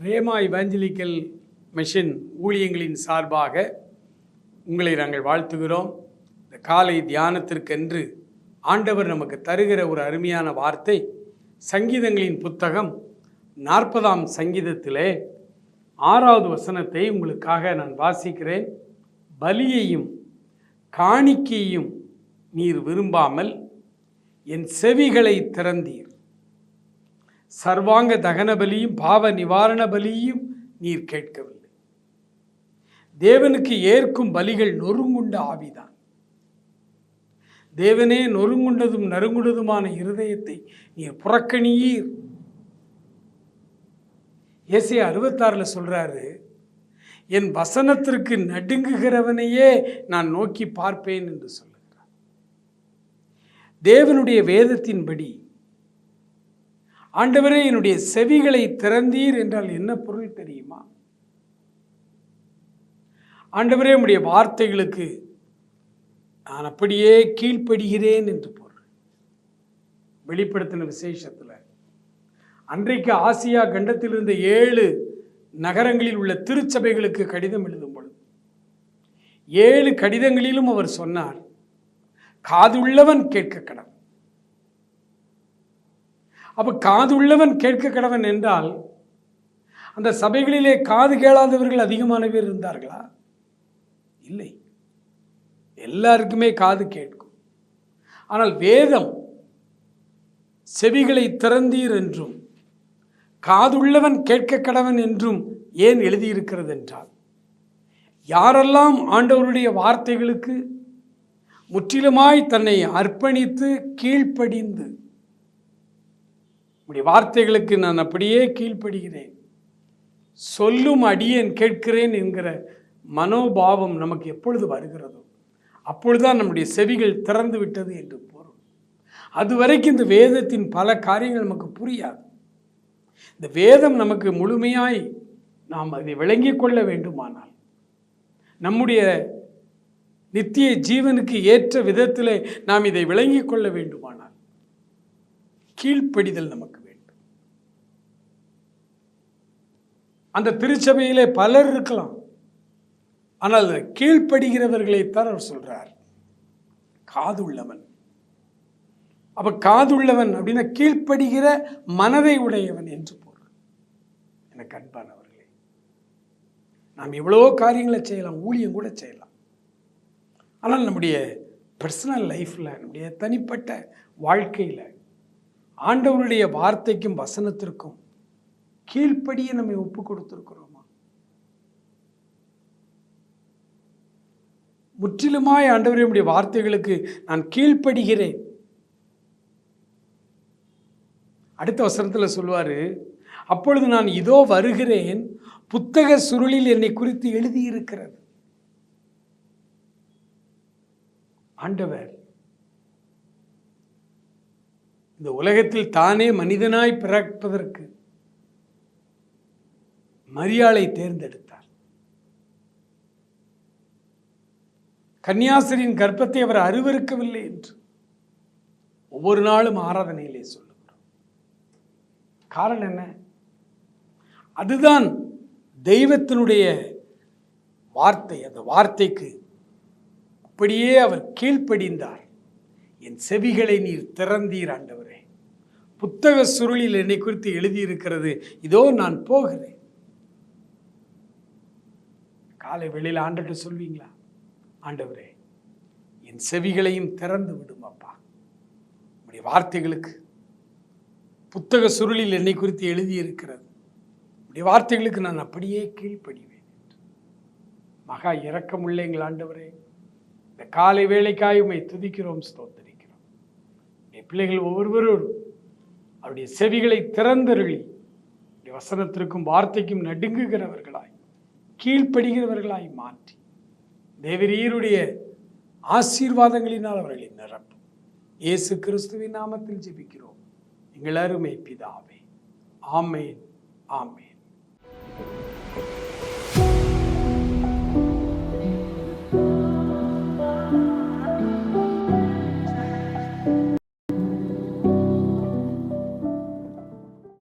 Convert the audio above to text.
Rhema evangelical mission ஊழியங்களின் சார்பாக உங்களை நாங்கள் வாழ்த்துகிறோம். இந்த காலை தியானத்திற்கென்று ஆண்டவர் நமக்கு தருகிற ஒரு அருமையான வார்த்தை சங்கீதங்களின் புத்தகம் 40ஆம் சங்கீதத்திலே 6வது வசனத்தை உங்களுக்காக நான் வாசிக்கிறேன். பலியையும் காணிக்கையும் நீர் விரும்பாமல் என் செவிகளை திறந்தீர். சர்வாங்க தகன பலியும் பாவ நிவாரண பலியும் நீர் கேட்கவில்லை. தேவனுக்கு ஏற்கும் பலிகள் நொறுங்குண்ட ஆவிதான். தேவனே நொறுங்குண்டதும் நறுங்குண்டதுமான இருதயத்தை நீர் புறக்கணியீர். ஏசாயா 66 சொல்றாரு, என் வசனத்திற்கு நடுங்குகிறவனையே நான் நோக்கி பார்ப்பேன் என்று சொல்லுகிறார். தேவனுடைய வேதத்தின்படி ஆண்டவரே என்னுடைய செவிகளை திறந்தீர் என்றால் என்ன பொருள் தெரியுமா? ஆண்டவரே உம்முடைய வார்த்தைகளுக்கு நான் அப்படியே கீழ்ப்படுகிறேன் என்று பொருள். வெளிப்படுத்தின விசேஷத்தில் அன்றைக்கு ஆசியா கண்டத்தில் இருந்த 7 நகரங்களில் உள்ள திருச்சபைகளுக்கு கடிதம் எழுதும் பொழுது 7 கடிதங்களிலும் அவர் சொன்னார், காதுள்ளவன் கேட்க கடவன். அப்ப காதுள்ளவன் கேட்க கடவன் என்றால் அந்த சபைகளிலே காது கேளாதவர்கள் அதிகமான பேர் இருந்தார்களா? இல்லை, எல்லாருக்குமே காது கேட்கும். ஆனால் வேதம் செவிகளை திறந்தீர் என்றும் காதுள்ளவன் கேட்க கடவன் என்றும் ஏன் எழுதியிருக்கிறது என்றால், யாரெல்லாம் ஆண்டவருடைய வார்த்தைகளுக்கு முற்றிலுமாய் தன்னை அர்ப்பணித்து கீழ்ப்படிந்து உடைய வார்த்தைகளுக்கு நான் அப்படியே கீழ்ப்படுகிறேன், சொல்லும் அடியேன் கேட்கிறேன் என்கிற மனோபாவம் நமக்கு எப்பொழுது வருகிறதோ அப்பொழுதுதான் நம்முடைய செவிகள் திறந்து விட்டது என்று பொருள். அதுவரைக்கும் இந்த வேதத்தின் பல காரியங்கள் நமக்கு புரியாது. இந்த வேதம் நமக்கு முழுமையாய் நாம் அதை விளங்கிக் கொள்ள வேண்டுமானால், நம்முடைய நித்திய ஜீவனுக்கு ஏற்ற விதத்தில் நாம் இதை விளங்கிக் கொள்ள வேண்டுமானால் கீழ்ப்படிதல் நமக்கு வேண்டும். அந்த திருச்சபையிலே பலர் இருக்கலாம், ஆனால் கீழ்ப்படுகிறவர்களைத்தான் அவர் சொல்றார் காதுள்ளவன். அப்ப காதுள்ளவன் அப்படின்னா கீழ்ப்படுகிற மனதை உடையவன் என்று பொருள். எனக்கு அன்பானவர்களே, நாம் எவ்வளவோ காரியங்களை செய்யலாம், ஊழியம் கூட செய்யலாம். ஆனால் நம்முடைய பர்சனல் லைஃப்ல, நம்முடைய தனிப்பட்ட வாழ்க்கையில ஆண்டவருடைய வார்த்தைக்கும் வசனத்திற்கும் கீழ்ப்படிய நம்மை ஒப்பு கொடுத்திருக்கிறோமா? முற்றிலுமாய் ஆண்டவருடைய வார்த்தைகளுக்கு நான் கீழ்ப்படுகிறேன். அடுத்த வசனத்தில் சொல்வாரு, அப்பொழுது நான் இதோ வருகிறேன், புத்தக சுருளில் என்னை குறித்து எழுதியிருக்கிறது. ஆண்டவர் இந்த உலகத்தில் தானே மனிதனாய் பிறப்பதற்கு மரியாளை தேர்ந்தெடுத்தார். கன்னியாஸ்திரியின் கர்ப்பத்தை அவர் அருவருக்கவில்லை என்று ஒவ்வொரு நாளும் ஆராதனையிலே சொல்லுகிறோம். காரணம் என்ன? அதுதான் தெய்வத்தினுடைய வார்த்தை. அந்த வார்த்தைக்கு அப்படியே அவர் கீழ்ப்படிந்தார். என் செவிகளை நீர் திறந்தீர் ஆண்டவரே, புத்தக சுருளில் என்னை குறித்து எழுதியிருக்கிறது, இதோ நான் போகிறேன். காலை வெளியில் ஆண்டவர்கிட்ட சொல்வீங்களா, ஆண்டவரே என் செவிகளையும் திறந்து விடும் அப்பா, உடைய வார்த்தைகளுக்கு புத்தக சுருளில் என்னை குறித்து எழுதியிருக்கிறது, உடைய வார்த்தைகளுக்கு நான் அப்படியே கீழ்ப்படிவேன். மகா இரக்கமுள்ள எங்கள் ஆண்டவரே, இந்த காலை வேளைக்காய் உம்மை துதிக்கிறோம், ஸ்தோத்திரிக்கிறோம். என் பிள்ளைகள் ஒவ்வொருவரும் அவருடைய செவிகளை திறந்தருளி வசனத்திற்கும் வார்த்தைக்கும் நடுங்குகிறவர்களாய் கீழ்ப்படுகிறவர்களாய் மாற்றி தேவரீருடைய ஆசீர்வாதங்களினால் அவர்களை நிரப்பும். இயேசு கிறிஸ்துவின் நாமத்தில் ஜெபிக்கிறோம் எங்கள் அருமை பிதாவே. ஆமேன், ஆமேன்.